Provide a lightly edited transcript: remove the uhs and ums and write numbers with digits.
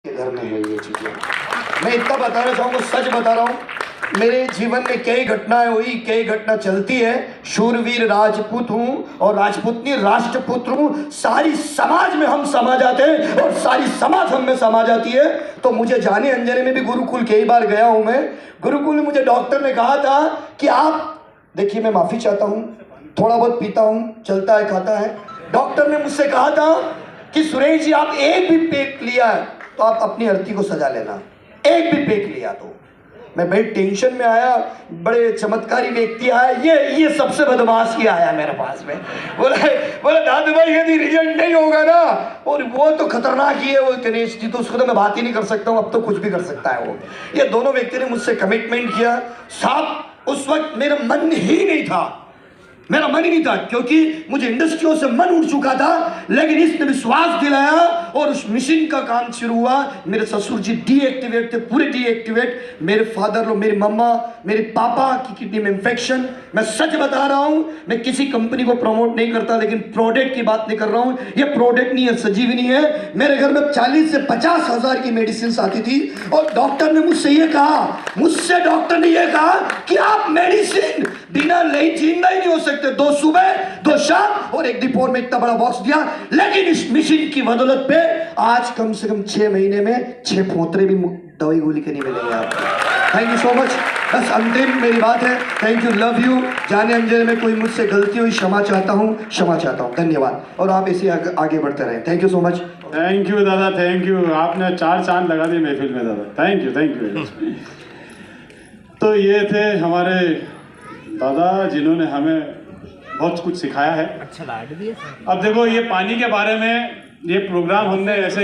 के घर में है ये चीजें। मैं इतना बताना चाहूँगा, सच बता रहा हूँ, मेरे जीवन में कई घटनाएं हुई, कई घटना चलती है। शूरवीर राजपूत हूँ और राजपूतनी राष्ट्रपुत्र हूँ। सारी समाज में हम समा जाते हैं और सारी समाज हम में समा जाती है। तो मुझे जाने अनजाने में भी गुरुकुल कई बार गया हूँ मैं। गुरुकुल में मुझे डॉक्टर ने कहा था कि आप देखिए, मैं माफ़ी चाहता हूँ, थोड़ा बहुत पीता हूँ, चलता है खाता है। डॉक्टर ने मुझसे कहा था कि सुरेश जी, आप एक भी पेक लिया तो आप अपनी अर्थी को सजा लेना। एक भी पेक लिया तो मैं बड़े टेंशन में आया। बड़े चमत्कारी व्यक्ति आया, ये सबसे बदमाश ही आया मेरे पास में। बोला दादू भाई, यदि रिजल्ट नहीं होगा ना, और वो तो खतरनाक ही है वो गणेश जी, तो उसको तो मैं बात ही नहीं कर सकता हूँ, अब तो कुछ भी कर सकता है वो। ये दोनों व्यक्ति ने मुझसे कमिटमेंट किया। साहब, उस वक्त मेरा मन ही नहीं था, मेरा मन ही नहीं था, क्योंकि मुझे इंडस्ट्रियों से मन उड़ चुका था। लेकिन इसने विश्वास दिलाया और उस मिशन का काम शुरू हुआ। मेरे ससुर जी डीएक्टिवेट थे, पूरे डीएक्टिवेट। मेरे फादर लोग, मेरी मम्मा, मेरे पापा की किडनी में इंफेक्शन। मैं सच बता रहा हूं, मैं किसी कंपनी को प्रमोट नहीं करता, लेकिन प्रोडक्ट की बात नहीं कर रहा हूं। ये प्रोडक्ट नहीं है, संजीवनी है। मेरे घर में 40 से 50 हजार की मेडिसिन आती थी और डॉक्टर ने मुझसे ये कहा, डॉक्टर ने ये कहा कि आप मेडिसिन बिना नहीं जिंदा ही नहीं हो सकते। 2 सुबह 2 शाम और 1 दोपहर में इतना बड़ा बॉक्स दिया। लेकिन इस मिशन की बदौलत पे आज कम से कम 6 महीने में 6 पोतरे भी दवाई गोली के नहीं मिलेंगे आपको। Thank you so much. बस अंतिम मेरी बात है, थैंक यू, लव यू। जाने अनजाने में कोई मुझसे गलती हुई, क्षमा चाहता हूँ। धन्यवाद। और आप इसे आगे बढ़ते रहें। Thank you so much. Thank you दादा, थैंक यू। आपने 4 चांद लगा दिए महफिल में दादा। Thank you. तो ये थे हमारे दादा, जिन्होंने हमें बहुत कुछ सिखाया है। अच्छा लाइट भी है। अब देखो, ये पानी के बारे में ये प्रोग्राम हमने ऐसे